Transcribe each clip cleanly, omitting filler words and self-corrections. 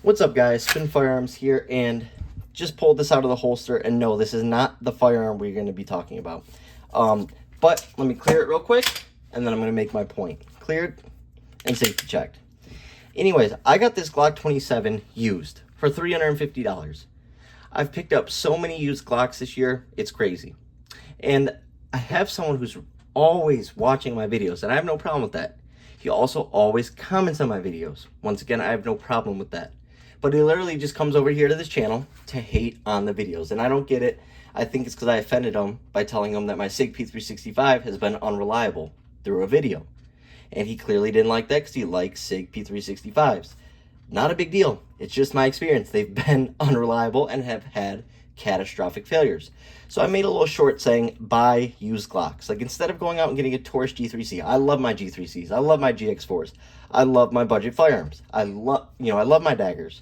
What's up, guys? Spin Firearms here, and just pulled this out of the holster, and no, this is not the firearm we're going to be talking about. But let me clear it real quick, and then I'm going to make my point. Cleared and safety checked. Anyways, I got this Glock 27 used for $350. I've picked up so many used Glocks this year, it's crazy. And I have someone who's always watching my videos, and I have no problem with that. He also always comments on my videos. Once again, I have no problem with that. But he literally just comes over here to this channel to hate on the videos. And I don't get it. I think it's because I offended him by telling him that my SIG P365 has been unreliable through a video. And he clearly didn't like that because he likes SIG P365s. Not a big deal. It's just my experience. They've been unreliable and have had catastrophic failures. So I made a little short saying, buy used Glocks. Like, instead of going out and getting a Taurus G3C, I love my G3Cs. I love my GX4s. I love my budget firearms. I love my daggers.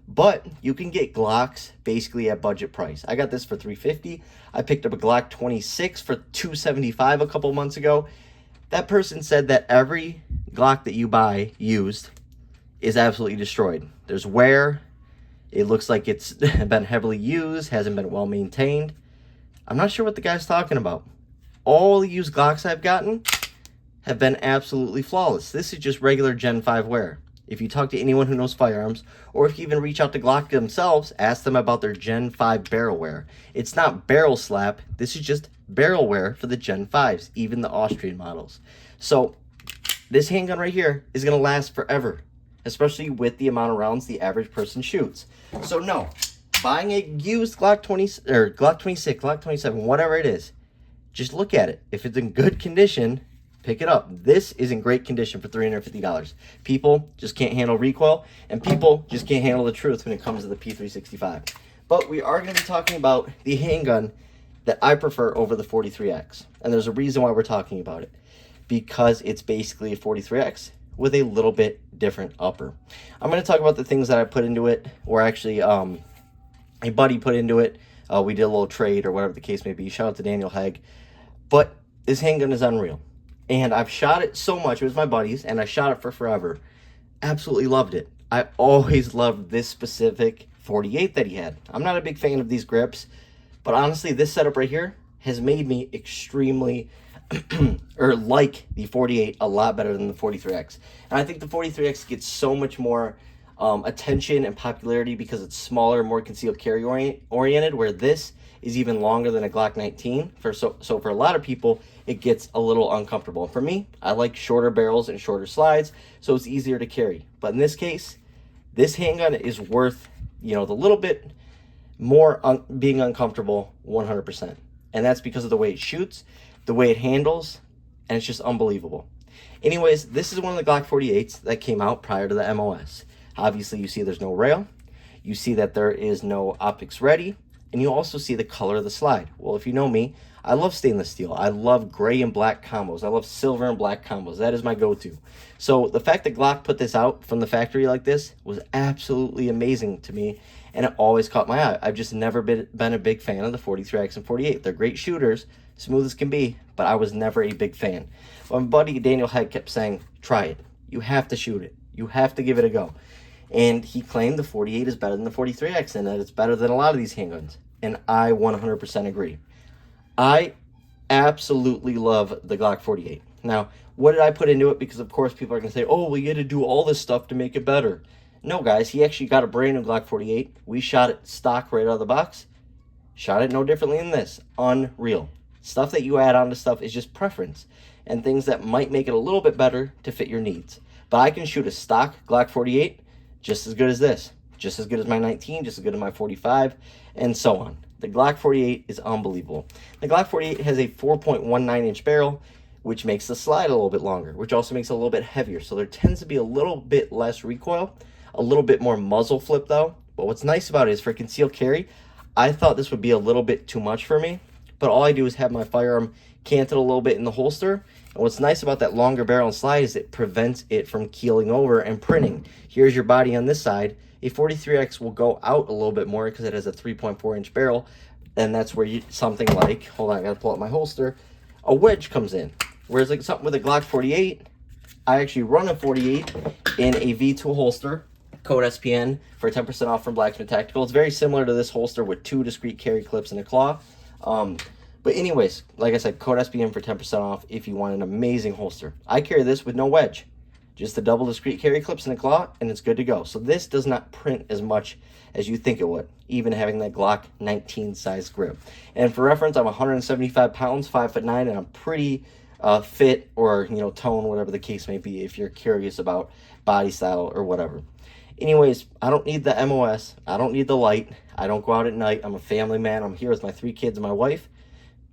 But you can get Glocks basically at budget price. I got this for $350. I picked up a Glock 26 for $275 a couple months ago. That person said that every Glock that you buy used is absolutely destroyed. There's wear. It looks like it's been heavily used, hasn't been well maintained. I'm not sure what the guy's talking about. All the used Glocks I've gotten have been absolutely flawless. This is just regular Gen 5 wear. If you talk to anyone who knows firearms, or if you even reach out to Glock themselves, ask them about their Gen 5 barrel wear. It's not barrel slap. This is just barrel wear for the Gen 5s, even the Austrian models. So this handgun right here is going to last forever, especially with the amount of rounds the average person shoots. So no, buying a used Glock 20 or Glock 26, Glock 27, whatever it is, just look at it. If it's in good condition, pick it up. This is in great condition for $350. People just can't handle recoil, and people just can't handle the truth when it comes to the P365. But we are going to be talking about the handgun that I prefer over the 43X. And there's a reason why we're talking about it. Because it's basically a 43X with a little bit different upper. I'm going to talk about the things that I put into it, or actually a buddy put into it. We did a little trade or whatever the case may be. Shout out to Daniel Hegg. But this handgun is unreal. And I've shot it so much. It was my buddy's, and I shot it for forever. Absolutely loved it. I always loved this specific 48 that he had. I'm not a big fan of these grips, but honestly, this setup right here has made me extremely or like the 48 a lot better than the 43X. And I think the 43X gets so much more attention and popularity because it's smaller, more concealed carry oriented, where this is even longer than a Glock 19. So for a lot of people, it gets a little uncomfortable. For me, I like shorter barrels and shorter slides, so it's easier to carry. But in this case, this handgun is worth, the little bit more being uncomfortable 100%. And that's because of the way it shoots, the way it handles, and it's just unbelievable. Anyways, this is one of the Glock 48s that came out prior to the MOS. Obviously, you see there's no rail. You see that there is no optics ready. And you also see the color of the slide. Well, if you know me, I love stainless steel. I love gray and black combos. I love silver and black combos. That is my go-to. So the fact that Glock put this out from the factory like this was absolutely amazing to me. And it always caught my eye. I've just never been a big fan of the 43X and 48. They're great shooters, smooth as can be, but I was never a big fan. But my buddy Daniel Hegg kept saying, try it. You have to shoot it. You have to give it a go. And he claimed the 48 is better than the 43X and that it's better than a lot of these handguns. And I 100% agree. I absolutely love the Glock 48. Now, what did I put into it? Because, of course, people are going to say, oh, we got to do all this stuff to make it better. No, guys, he actually got a brand new Glock 48. We shot it stock right out of the box. Shot it no differently than this. Unreal. Stuff that you add on to stuff is just preference and things that might make it a little bit better to fit your needs. But I can shoot a stock Glock 48 just as good as this. Just as good as my 19, just as good as my 45, and so on. The Glock 48 is unbelievable. The Glock 48 has a 4.19-inch barrel, which makes the slide a little bit longer, which also makes it a little bit heavier. So there tends to be a little bit less recoil, a little bit more muzzle flip though. But what's nice about it is for concealed carry, I thought this would be a little bit too much for me, but all I do is have my firearm canted a little bit in the holster. And what's nice about that longer barrel and slide is it prevents it from keeling over and printing. Here's your body on this side. A 43X will go out a little bit more because it has a 3.4-inch barrel, and that's where something like, hold on, I gotta pull out my holster, a wedge comes in. Whereas like something with a Glock 48, I actually run a 48 in a V2 holster, Code SPN for 10% off from Blacksmith Tactical. It's very similar to this holster with 2 discrete carry clips and a claw. But anyways, like I said, code SPN for 10% off if you want an amazing holster. I carry this with no wedge, just the double discrete carry clips and a claw, and it's good to go. So this does not print as much as you think it would, even having that Glock 19 size grip. And for reference, I'm 175 pounds, 5'9", and I'm pretty fit, or tone, whatever the case may be, if you're curious about body style or whatever. Anyways, I don't need the MOS. I don't need the light. I don't go out at night. I'm a family man. I'm here with my 3 kids and my wife.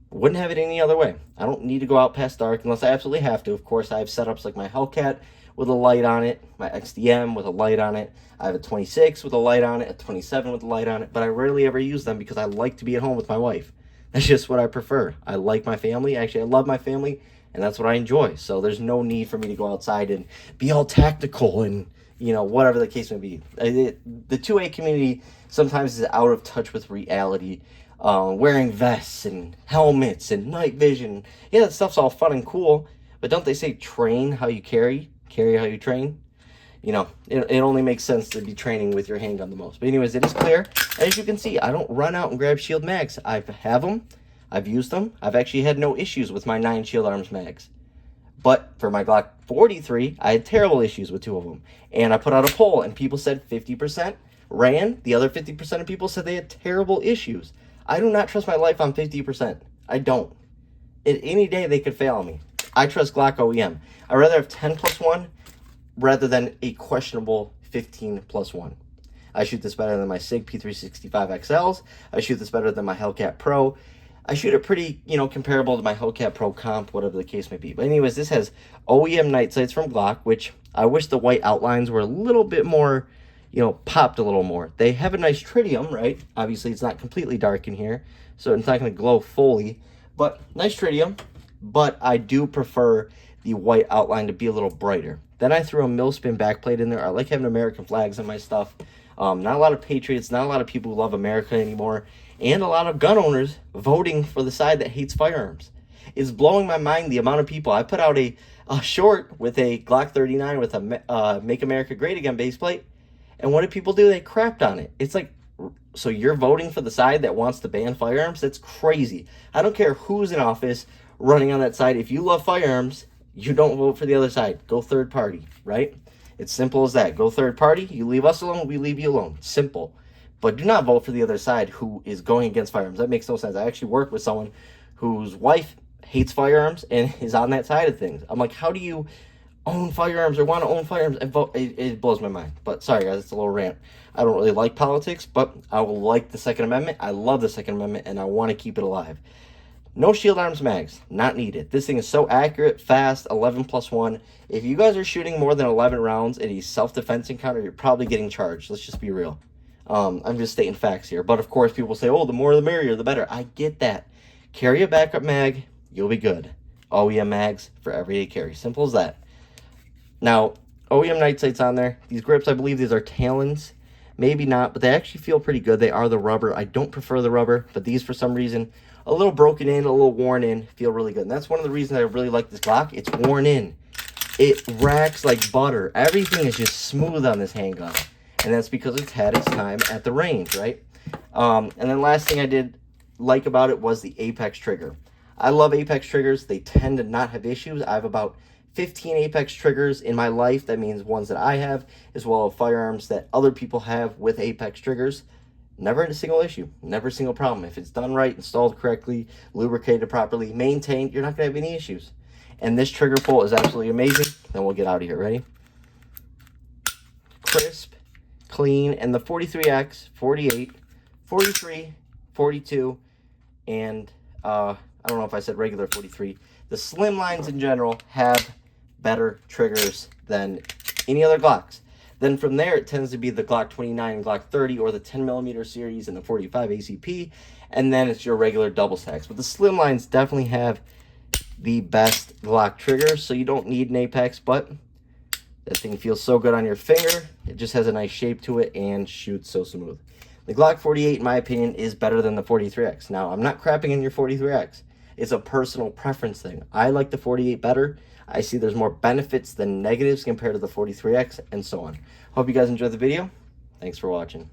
Wouldn't have it any other way. I don't need to go out past dark unless I absolutely have to. Of course, I have setups like my Hellcat with a light on it, my XDM with a light on it. I have a 26 with a light on it, a 27 with a light on it, but I rarely ever use them because I like to be at home with my wife. That's just what I prefer. I like my family. Actually, I love my family, and that's what I enjoy. So there's no need for me to go outside and be all tactical and, whatever the case may be. The 2A community sometimes is out of touch with reality. Wearing vests and helmets and night vision. Yeah, that stuff's all fun and cool, but don't they say train how you carry how you train? It only makes sense to be training with your handgun the most. But anyways, it is clear. As you can see, I don't run out and grab shield mags. I have them. I've used them. I've actually had no issues with my 9 Shield Arms mags. But for my Glock 43, I had terrible issues with 2 of them. And I put out a poll, and people said 50% ran. The other 50% of people said they had terrible issues. I do not trust my life on 50%. I don't. Any day they could fail on me. I trust Glock OEM. I'd rather have 10+1 rather than a questionable 15+1. I shoot this better than my SIG P365 XLs. I shoot this better than my Hellcat Pro. I shoot it pretty, comparable to my Hellcat Pro Comp, whatever the case may be. But anyways, this has OEM night sights from Glock, which I wish the white outlines were a little bit more, popped a little more. They have a nice tritium, right? Obviously, it's not completely dark in here, so it's not going to glow fully. But nice tritium, but I do prefer the white outline to be a little brighter. Then I threw a Millspin backplate in there. I like having American flags on my stuff. Not a lot of patriots, not a lot of people who love America anymore, and a lot of gun owners voting for the side that hates firearms. It's blowing my mind the amount of people. I put out a short with a Glock 39 with a Make America Great Again base plate, and what did people do? They crapped on it. It's like, so you're voting for the side that wants to ban firearms? That's crazy. I don't care who's in office running on that side. If you love firearms, you don't vote for the other side. Go third party, right? It's simple as that. Go third party. You leave us alone, we leave you alone. Simple. But do not vote for the other side who is going against firearms. That makes no sense. I actually worked with someone whose wife hates firearms and is on that side of things. I'm like, how do you own firearms or want to own firearms and vote? It blows my mind. But sorry, guys, it's a little rant. I don't really like politics, but I will like the Second Amendment. I love the Second Amendment, and I want to keep it alive. No Shield Arms mags, not needed. This thing is so accurate, fast, 11+1. If you guys are shooting more than 11 rounds in a self-defense encounter, you're probably getting charged. Let's just be real. I'm just stating facts here. But of course, people say, oh, the more the merrier, the better. I get that. Carry a backup mag, you'll be good. OEM mags for everyday carry. Simple as that. Now, OEM night sights on there. These grips, I believe these are Talons. Maybe not, but they actually feel pretty good. They are the rubber. I don't prefer the rubber, but these, for some reason, a little broken in, a little worn in, feel really good. And that's one of the reasons I really like this Glock. It's worn in. It racks like butter. Everything is just smooth on this handgun. And that's because it's had its time at the range, right? And then last thing I did like about it was the Apex trigger. I love Apex triggers. They tend to not have issues. I have about 15 Apex triggers in my life. That means ones that I have, as well as firearms that other people have with Apex triggers. Never a single issue, never a single problem. If it's done right, installed correctly, lubricated properly, maintained, you're not going to have any issues. And this trigger pull is absolutely amazing. Then we'll get out of here. Ready? Crisp, clean, and the 43X, 48, 43, 42, and I don't know if I said regular 43. The slim lines in general have better triggers than any other Glocks. Then from there, it tends to be the Glock 29 and Glock 30 or the 10mm series and the 45 ACP. And then it's your regular double stacks. But the slim lines definitely have the best Glock triggers. So you don't need an Apex, but that thing feels so good on your finger. It just has a nice shape to it and shoots so smooth. The Glock 48, in my opinion, is better than the 43X. Now, I'm not crapping on your 43X. It's a personal preference thing. I like the 48 better. I see there's more benefits than negatives compared to the 43X, and so on. Hope you guys enjoyed the video. Thanks for watching.